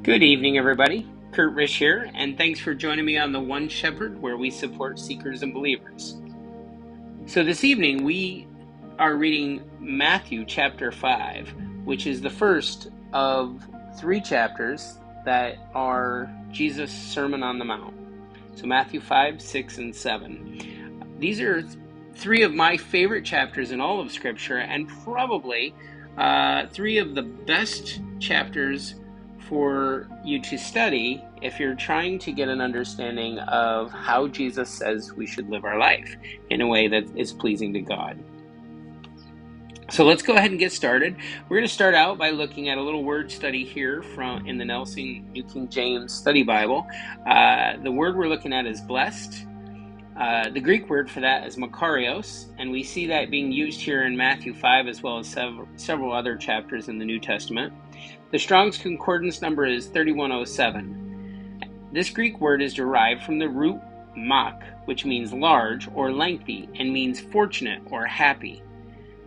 Good evening, everybody. Kurt Risch here, and thanks for joining me on the One Shepherd, where we support seekers and believers. So this evening, we are reading Matthew chapter 5, which is the first of 3 chapters that are Jesus' Sermon on the Mount. So Matthew 5, 6, and 7. These are 3 of my favorite chapters in all of Scripture, and probably 3 of the best chapters for you to study if you're trying to get an understanding of how Jesus says we should live our life in a way that is pleasing to God. So let's go ahead and get started. We're going to start out by looking at a little word study here in the Nelson New King James Study Bible. The word we're looking at is blessed. The Greek word for that is makarios, and we see that being used here in Matthew 5 as well as several other chapters in the New Testament. The Strong's Concordance number is 3107. This Greek word is derived from the root mak, which means large or lengthy and means fortunate or happy.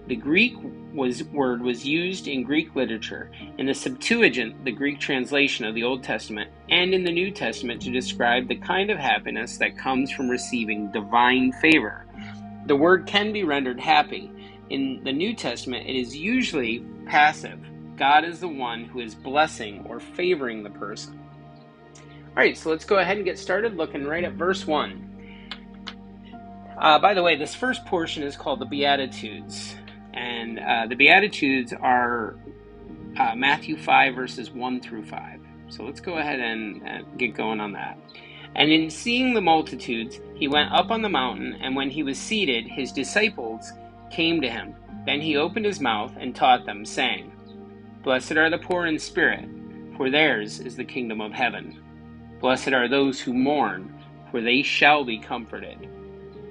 The Greek word was used in Greek literature, in the Septuagint, the Greek translation of the Old Testament, and in the New Testament to describe the kind of happiness that comes from receiving divine favor. The word can be rendered happy. In the New Testament, it is usually passive. God is the one who is blessing or favoring the person. All right, so let's go ahead and get started looking right at verse 1. By the way, this first portion is called the Beatitudes. And the Beatitudes are Matthew 5, verses 1 through 5. So let's go ahead and get going on that. And in seeing the multitudes, he went up on the mountain, and when he was seated, his disciples came to him. Then he opened his mouth and taught them, saying, Blessed are the poor in spirit, for theirs is the kingdom of heaven. Blessed are those who mourn, for they shall be comforted.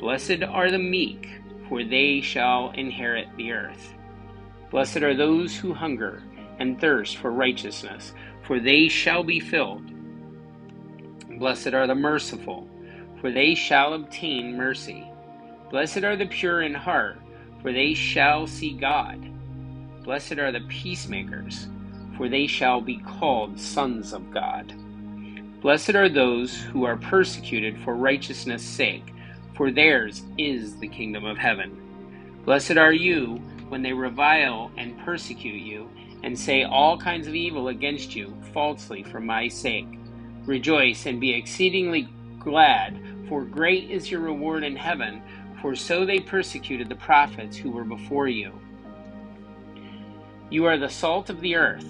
Blessed are the meek, for they shall inherit the earth. Blessed are those who hunger and thirst for righteousness, for they shall be filled. Blessed are the merciful, for they shall obtain mercy. Blessed are the pure in heart, for they shall see God. Blessed are the peacemakers, for they shall be called sons of God. Blessed are those who are persecuted for righteousness' sake, for theirs is the kingdom of heaven. Blessed are you when they revile and persecute you, and say all kinds of evil against you falsely for my sake. Rejoice and be exceedingly glad, for great is your reward in heaven, for so they persecuted the prophets who were before you. You are the salt of the earth,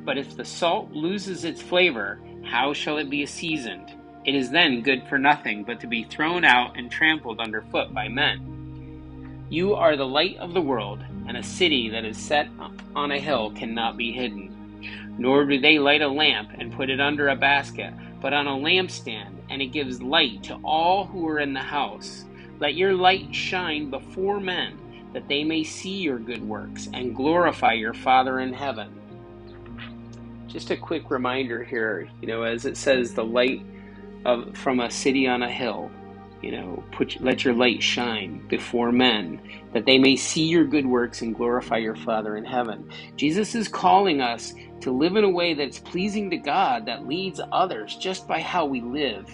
but if the salt loses its flavor, how shall it be seasoned? It is then good for nothing but to be thrown out and trampled underfoot by men. You are the light of the world, and a city that is set on a hill cannot be hidden. Nor do they light a lamp and put it under a basket, but on a lampstand, and it gives light to all who are in the house. Let your light shine before men, that they may see your good works and glorify your Father in heaven. Just a quick reminder here, as it says, the light from a city on a hill, let your light shine before men, that they may see your good works and glorify your Father in heaven. Jesus is calling us to live in a way that's pleasing to God, that leads others just by how we live.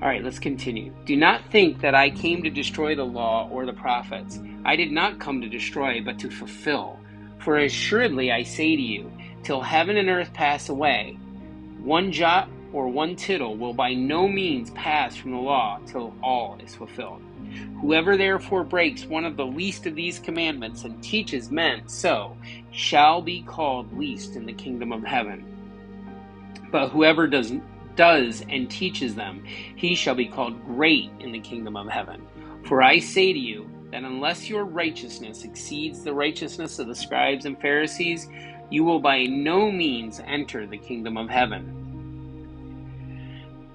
All right, let's continue. Do not think that I came to destroy the law or the prophets. I did not come to destroy, but to fulfill. For assuredly I say to you, till heaven and earth pass away, one jot or one tittle will by no means pass from the law till all is fulfilled. Whoever therefore breaks one of the least of these commandments and teaches men so shall be called least in the kingdom of heaven. But whoever does and teaches them, he shall be called great in the kingdom of heaven. For I say to you that unless your righteousness exceeds the righteousness of the scribes and Pharisees, you will by no means enter the kingdom of heaven.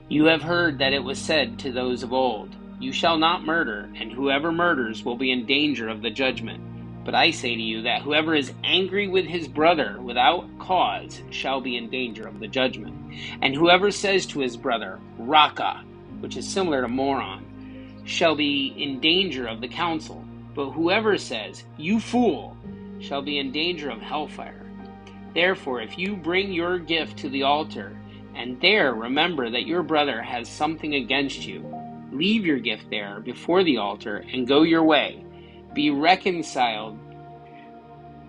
You have heard that it was said to those of old, You shall not murder, and whoever murders will be in danger of the judgment. But I say to you that whoever is angry with his brother without cause shall be in danger of the judgment. And whoever says to his brother, Raka, which is similar to moron, shall be in danger of the council. But whoever says, You fool, shall be in danger of hellfire. Therefore, if you bring your gift to the altar, and there remember that your brother has something against you, leave your gift there before the altar and go your way. Be reconciled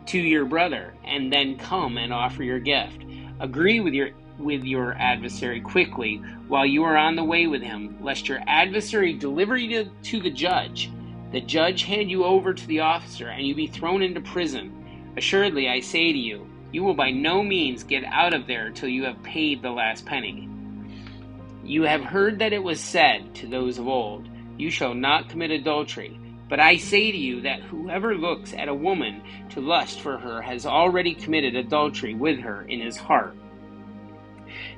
to your brother, and then come and offer your gift. Agree with your adversary quickly while you are on the way with him, lest your adversary deliver you to the judge hand you over to the officer, and you be thrown into prison. Assuredly, I say to you, you will by no means get out of there till you have paid the last penny. You have heard that it was said to those of old, you shall not commit adultery. But I say to you that whoever looks at a woman to lust for her has already committed adultery with her in his heart.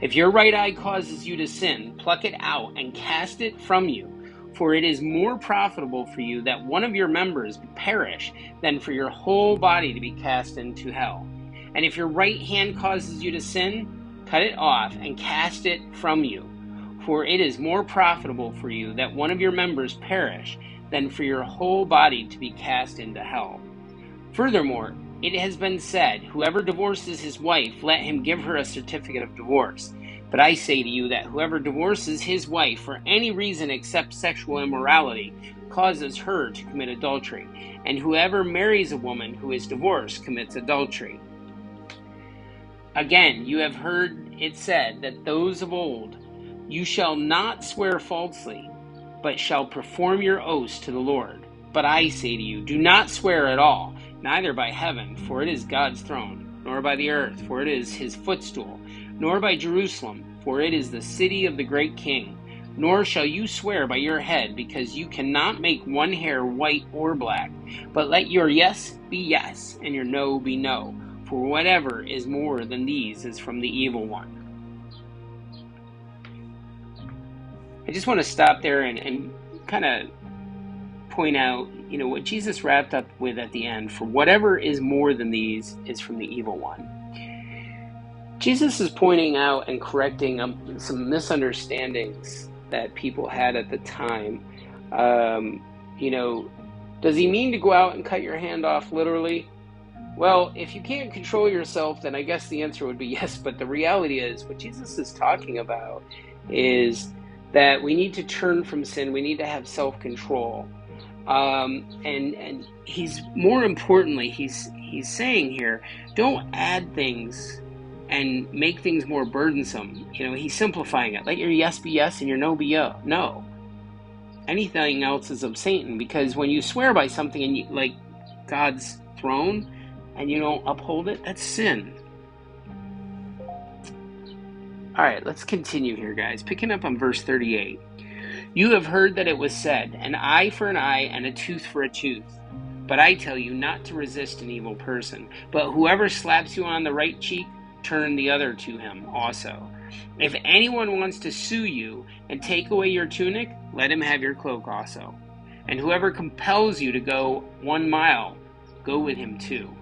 If your right eye causes you to sin, pluck it out and cast it from you. For it is more profitable for you that one of your members perish than for your whole body to be cast into hell. And if your right hand causes you to sin, cut it off and cast it from you. For it is more profitable for you that one of your members perish than for your whole body to be cast into hell. Furthermore, it has been said, whoever divorces his wife, let him give her a certificate of divorce. But I say to you that whoever divorces his wife for any reason except sexual immorality causes her to commit adultery, and whoever marries a woman who is divorced commits adultery. Again, you have heard it said that those of old, you shall not swear falsely, but shall perform your oaths to the Lord. But I say to you, do not swear at all, neither by heaven, for it is God's throne, nor by the earth, for it is his footstool, nor by Jerusalem, for it is the city of the great King. Nor shall you swear by your head, because you cannot make one hair white or black. But let your yes be yes, and your no be no, for whatever is more than these is from the evil one. I just want to stop there and kind of point out, what Jesus wrapped up with at the end. For whatever is more than these is from the evil one. Jesus is pointing out and correcting some misunderstandings that people had at the time. Does he mean to go out and cut your hand off literally? Well, if you can't control yourself, then I guess the answer would be yes. But the reality is, what Jesus is talking about is that we need to turn from sin. We need to have self-control. And he's more importantly, he's saying here, don't add things and make things more burdensome. He's simplifying it. Let your yes be yes and your no be no. Anything else is of Satan, because when you swear by something and like God's throne and you don't uphold it, that's sin. All right, let's continue here, guys. Picking up on verse 38. You have heard that it was said, an eye for an eye and a tooth for a tooth. But I tell you not to resist an evil person. But whoever slaps you on the right cheek, turn the other to him also. If anyone wants to sue you and take away your tunic, let him have your cloak also. And whoever compels you to go 1 mile, go with him 2.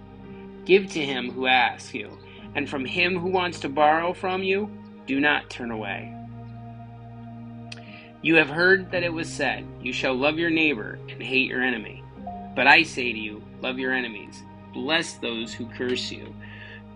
Give to him who asks you, and from him who wants to borrow from you, do not turn away. You have heard that it was said, you shall love your neighbor and hate your enemy. But I say to you, love your enemies, bless those who curse you,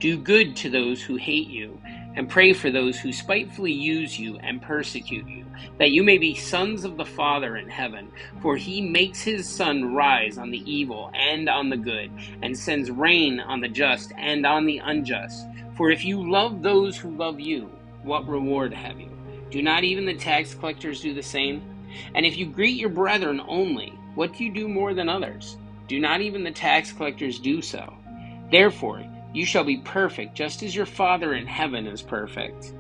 do good to those who hate you, and pray for those who spitefully use you and persecute you, that you may be sons of the Father in heaven. For he makes his sun rise on the evil and on the good, and sends rain on the just and on the unjust. For if you love those who love you, what reward have you? Do not even the tax collectors do the same? And if you greet your brethren only, what do you do more than others? Do not even the tax collectors do so? Therefore, you shall be perfect, just as your Father in heaven is perfect.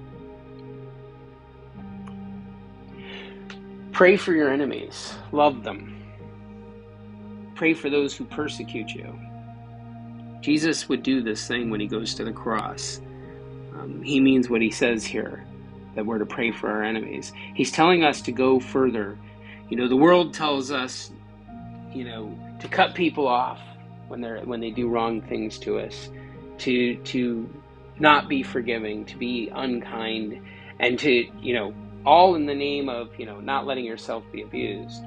Pray for your enemies. Love them. Pray for those who persecute you. Jesus would do this thing when he goes to the cross. He means what he says here, that we're to pray for our enemies. He's telling us to go further. The world tells us, to cut people off when they do wrong things to us, to not be forgiving, to be unkind, and to, all in the name of, not letting yourself be abused.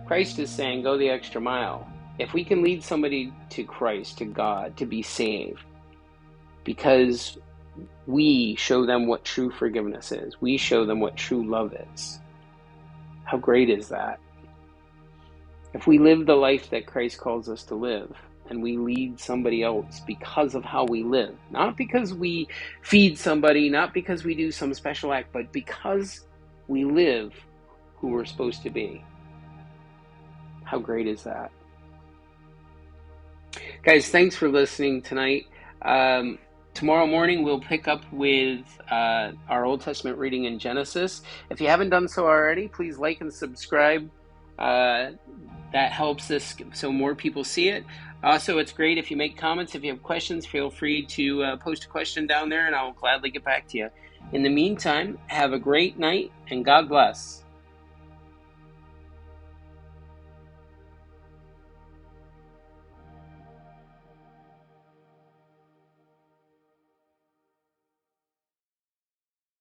Christ is saying, go the extra mile. If we can lead somebody to Christ, to God, to be saved, because we show them what true forgiveness is. We show them what true love is. How great is that? If we live the life that Christ calls us to live, and we lead somebody else because of how we live, not because we feed somebody, not because we do some special act, but because we live who we're supposed to be. How great is that? Guys, thanks for listening tonight. Tomorrow morning we'll pick up with our Old Testament reading in Genesis. If you haven't done so already, please like and subscribe. That helps us so more people see it. Also, it's great if you make comments. If you have questions, feel free to post a question down there and I'll gladly get back to you. In the meantime, have a great night and God bless.